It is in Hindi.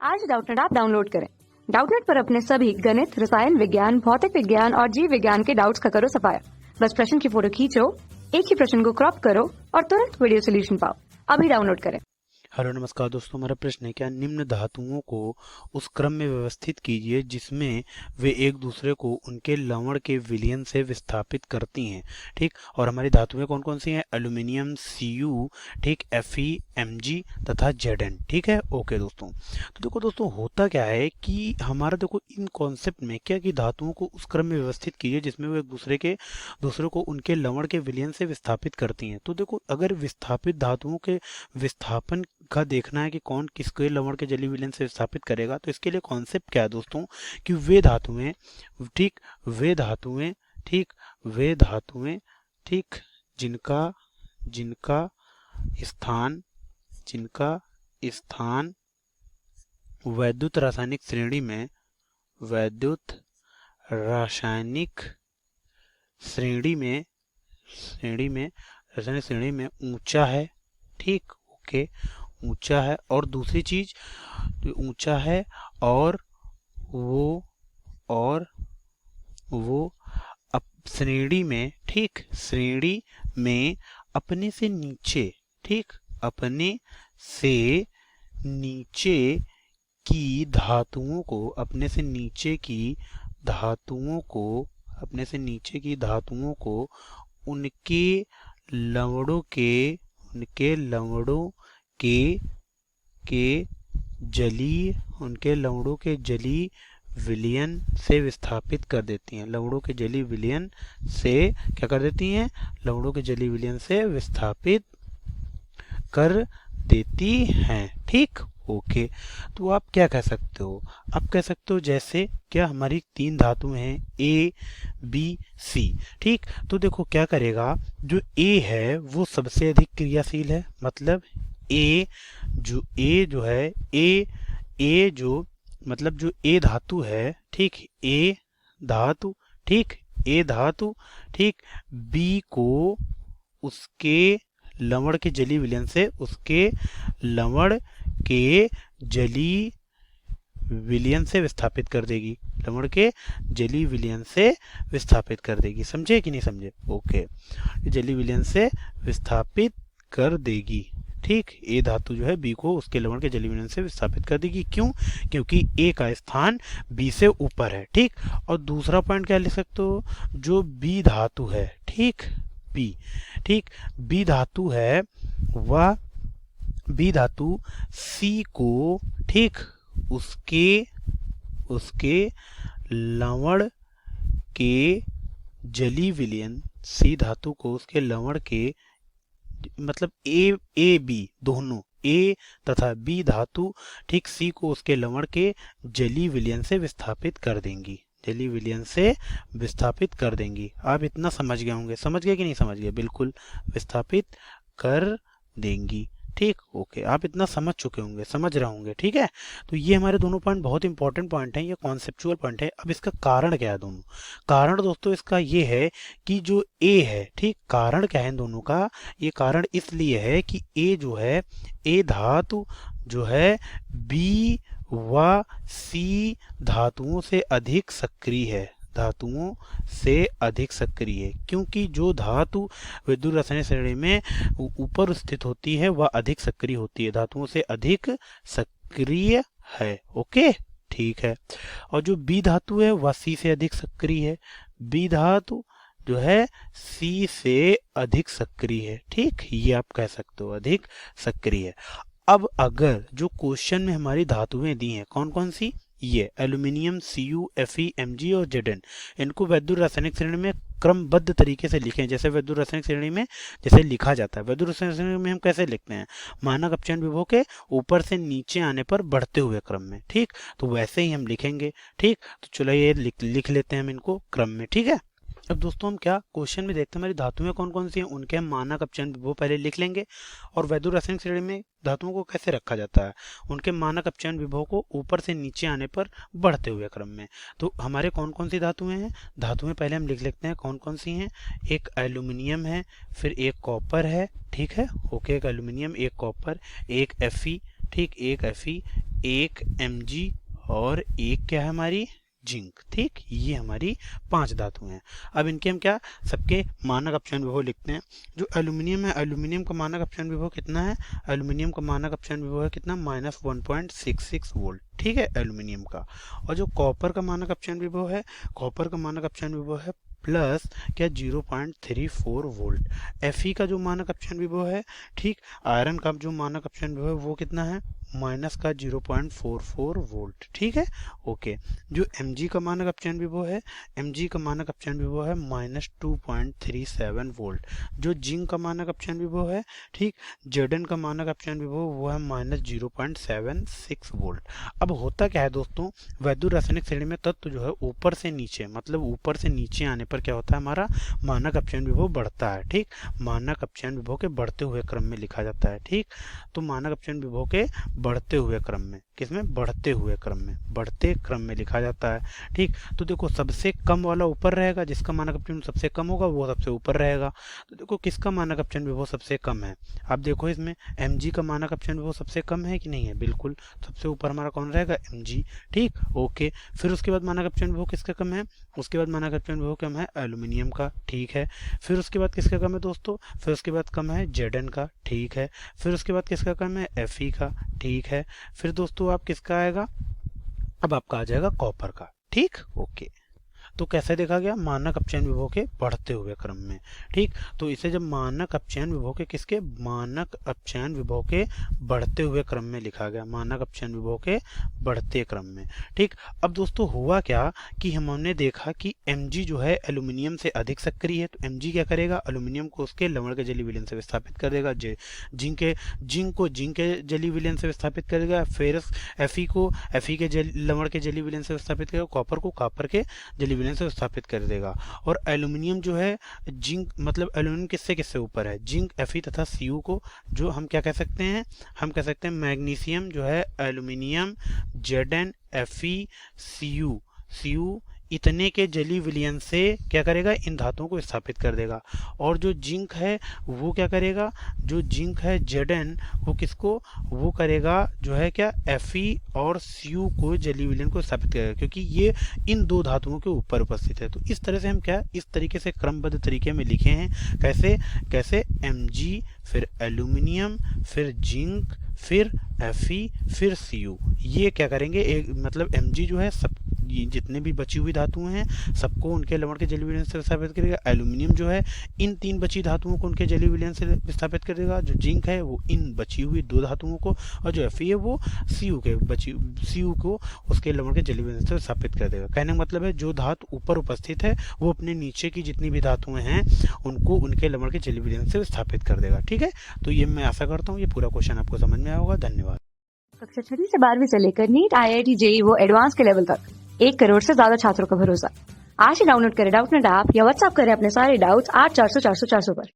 आज डाउटनेट ऐप डाउनलोड करें। डाउटनेट पर अपने सभी गणित, रसायन विज्ञान, भौतिक विज्ञान और जीव विज्ञान के डाउट्स का करो सफाया। बस प्रश्न की फोटो खींचो, एक ही प्रश्न को क्रॉप करो और तुरंत वीडियो सोल्यूशन पाओ। अभी डाउनलोड करें। हेलो नमस्कार दोस्तों, हमारा प्रश्न है क्या निम्न धातुओं को उस क्रम में व्यवस्थित कीजिए जिसमें वे एक दूसरे को उनके लवण के विलयन से विस्थापित करती हैं। ठीक, और हमारी धातुएं कौन कौन सी हैं? एल्यूमिनियम, Cu, ठीक, Fe, Mg तथा Zn। ठीक है, ओके दोस्तों। तो देखो दोस्तों, होता क्या है कि हमारा देखो इन कॉन्सेप्ट में क्या कि धातुओं को उस क्रम में व्यवस्थित कीजिए जिसमें वो एक दूसरे को उनके लवण के विलयन से विस्थापित करती हैं। तो देखो, अगर विस्थापित धातुओं के विस्थापन का देखना है कि कौन किसके लवण के जलीय विलयन से विस्थापित करेगा, तो इसके लिए कॉन्सेप्ट क्या है दोस्तों कि वे धातुएं ठीक जिनका स्थान वैद्युत रासायनिक श्रेणी में ऊंचा है। ठीक, ओके, ऊंचा है। और दूसरी चीज ऊंचा है और वो अब श्रेणी में अपने से नीचे की धातुओं को उनके लवणों के जलीय विलयन से विस्थापित कर देती हैं। लवणों के जलीय विलयन से क्या कर देती हैं? लवणों के जलीय विलयन से विस्थापित कर देती हैं। ठीक, ओके। तो आप क्या कह सकते हो? आप कह सकते हो जैसे क्या हमारी तीन धातुएं हैं A, B, C। ठीक, तो देखो क्या करेगा, जो A है वो सबसे अधिक क्रियाशील है। मतलब A जो A धातु है, ठीक, A धातु, ठीक, B को उसके लवण के जलीय विलयन से विस्थापित कर देगी। समझे कि नहीं समझे? ओके, जलीय विलयन से विस्थापित कर देगी। ठीक, ए धातु जो है बी को उसके लवण के जलीय विलयन से विस्थापित कर देगी। क्यों? क्योंकि ए का स्थान बी से ऊपर है। ठीक, और दूसरा पॉइंट क्या लिख सकते हो? जो बी धातु है, बी धातु है वह बी धातु सी को, ठीक, उसके लवण के जलीय विलयन, सी धातु को उसके लवण के, मतलब ए बी दोनों, ए तथा बी धातु, ठीक, सी को उसके लवण के जलीय विलयन से विस्थापित कर देंगी। आप इतना समझ गए होंगे। समझ गए कि नहीं समझ गए? बिल्कुल, विस्थापित कर देंगी। ठीक, ओके, आप इतना समझ चुके होंगे, समझ रहे होंगे। ठीक है, तो ये हमारे दोनों पॉइंट बहुत इंपॉर्टेंट पॉइंट हैं, ये कॉन्सेप्चुअल पॉइंट है। अब इसका कारण क्या है? दोनों कारण दोस्तों इसका ये है कि जो ए है, ठीक, कारण क्या है इन दोनों का? ये कारण इसलिए है कि ए जो है, ए धातु जो है बी व सी धातुओं से अधिक सक्रिय है। क्योंकि जो धातु विद्युत रासायनिक श्रेणी में ऊपर स्थित होती है वह अधिक सक्रिय होती है, धातुओं से अधिक सक्रिय है। ओके, ठीक है। और जो बी धातु है वह सी से अधिक सक्रिय है। बी धातु जो है सी से अधिक सक्रिय है। ठीक, ये आप कह सकते हो, अधिक सक्रिय है। अब अगर जो क्वेश्चन में हमारी धातुएं दी हैं कौन कौन सी, ये एल्यूमिनियम, Cu, Fe, Mg और Zn, इनको वैद्युत रासायनिक श्रेणी में क्रमबद्ध तरीके से लिखें। जैसे वैद्युत रासायनिक श्रेणी में जैसे लिखा जाता है, वैद्युत रासायनिक श्रेणी में हम कैसे लिखते हैं? मानक अपचयन विभव के ऊपर से नीचे आने पर बढ़ते हुए क्रम में। ठीक, तो वैसे ही हम लिखेंगे। ठीक, तो चलो ये लिख लेते हैं हम इनको क्रम में। ठीक है, अब दोस्तों हम क्या क्वेश्चन में देखते हैं हमारी धातुएं कौन कौन सी हैं, उनके हम मानक अपचयन विभव पहले लिख लेंगे। और वैद्युत रासायनिक श्रेणी में धातुओं को कैसे रखा जाता है, उनके मानक अपचयन विभव को ऊपर से नीचे आने पर बढ़ते हुए क्रम में। तो हमारे कौन कौन सी धातुएं हैं? धातुएं पहले हम लिख लेते हैं कौन कौन सी हैं। एक एल्यूमिनियम है, फिर एक कॉपर है, ठीक है, ओके, एक एल्यूमिनियम, एक कॉपर, एक Fe, ठीक, एक Fe, एक Mg और एक क्या है हमारी जिंक। ठीक, ये हमारी 5 धातु हैं। अब इनके हम क्या सबके मानक अपचयन विभव लिखते हैं। जो एल्यूमिनियम है, एल्यूमिनियम का मानक अपचयन विभव कितना है? एल्यूमिनियम का मानक अपचयन विभव है कितना? -1.66 वोल्ट। ठीक है, एल्यूमिनियम का। और जो कॉपर का मानक अपचयन विभव है, कॉपर का मानक अपचयन विभव है प्लस क्या 0.34 वोल्ट। Fe का जो मानक अपचयन विभव है, ठीक, आयरन का जो मानक अपचयन विभव है वो कितना है? माइनस का 0.44 वोल्ट। ठीक है, ओके। जो Mg का मानक अपचयन विभव है, Mg का मानक अपचयन विभव है -2.37 वोल्ट। जो जिंक का मानक अपचयन विभव है, ठीक, Zn का मानक अपचयन विभव वो है -0.76 वोल्ट। अब होता क्या है दोस्तों, वैद्युत रासायनिक श्रेणी में तत्व जो है ऊपर से नीचे, मतलब ऊपर से नीचे आने पर क्या होता है, हमारा मानक अपचयन विभव बढ़ता है। ठीक, मानक अपचयन विभव के बढ़ते हुए क्रम में लिखा जाता है। ठीक, तो मानक अपचयन विभव के बढ़ते हुए क्रम में, किसमें? बढ़ते हुए क्रम में, बढ़ते क्रम में लिखा जाता है। ठीक, तो देखो सबसे कम वाला ऊपर रहेगा, जिसका मानक अपचयन सबसे कम होगा वो सबसे ऊपर रहेगा। तो देखो किसका मानक अपचयन विभव सबसे कम है? आप देखो इसमें Mg का मानक अपचयन विभव सबसे कम है कि नहीं है? बिल्कुल, सबसे ऊपर हमारा कौन रहेगा? Mg। ठीक, ओके। फिर उसके बाद मानक अपचयन विभव किसका कम है? उसके बाद मानक अपचयन विभव कम है एल्यूमिनियम का। ठीक है, फिर उसके बाद किसका कम है दोस्तों? फिर उसके बाद कम है Zn का। ठीक है, फिर उसके बाद किसका कम है? Fe का। ठीक है, फिर दोस्तों आप किसका आएगा? अब आपका आ जाएगा कॉपर का। ठीक, ओके। तो कैसे देखा गया? मानक अपचयन विभव के बढ़ते हुए क्रम में। ठीक, तो इसे जब मानक अपचयन विभव के किसके? मानक अपचयन विभव के बढ़ते हुए क्रम में लिखा गया, मानक अपचयन विभव के बढ़ते क्रम में। ठीक, अब दोस्तों हुआ क्या कि हमने देखा कि Mg जो है एल्यूमिनियम से अधिक सक्रिय है, तो Mg क्या करेगा? एल्यूमिनियम को उसके लवण के जलीय विलयन से विस्थापित कर देगा, जिंक को जिंक के जलीय विलयन से विस्थापित करेगा, फिर Fe के लवण के जलीय विलयन से विस्थापित करेगा, कॉपर को कॉपर के जलीय से स्थापित कर देगा। और एल्यूमिनियम जो है जिंक, मतलब एल्यूमिनियम किससे किससे ऊपर है? जिंक, Fe तथा Cu को जो हम क्या कह सकते हैं? हम कह सकते हैं मैग्नीशियम जो है एल्यूमिनियम, Zn, Fe, Cu इतने के जलीय विलयन से क्या करेगा? इन धातुओं को स्थापित कर देगा। और जो जिंक है वो क्या करेगा? जो जिंक है Zn वो किसको? वो करेगा जो है क्या? Fe और Cu को जलीय विलयन को स्थापित करेगा, क्योंकि ये इन दो धातुओं के ऊपर उपस्थित है। तो इस तरह से हम क्या इस तरीके से क्रमबद्ध तरीके में लिखे हैं। कैसे Mg, फिर एल्यूमिनियम, फिर जिंक, फिर Fe, फिर Cu। ये क्या करेंगे? एक मतलब Mg जो है सब जितने भी बची हुई धातुएं हैं सबको उनके लवण के जलीय विलयन से विस्थापित करेगा। एल्यूमिनियम जो है इन 3 बची धातुओं को उनके जलीय विलयन से विस्थापित करेगा। जो जिंक है वो इन बची हुई 2 धातुओं को, और जो Fe है वो Cu को उसके लवण के जलीय विलयन से विस्थापित कर देगा। कहने का मतलब है जो धातु ऊपर उपस्थित है वो अपने नीचे की जितनी भी धातुएं हैं उनको उनके लवण के जलीय विलयन से विस्थापित कर देगा। ठीक है, तो ये मैं आशा करता हूँ ये पूरा क्वेश्चन आपको समझ में आया होगा। धन्यवाद। कक्षा 6 से 12वीं से लेकर नीट, IIT, JEE वो एडवांस के लेवल तक 1 करोड़ से ज्यादा छात्रों का भरोसा। आज ही डाउनलोड करें डाउटनेट ऐप या व्हाट्सएप करें अपने सारे डाउट्स 8400 400 400 पर।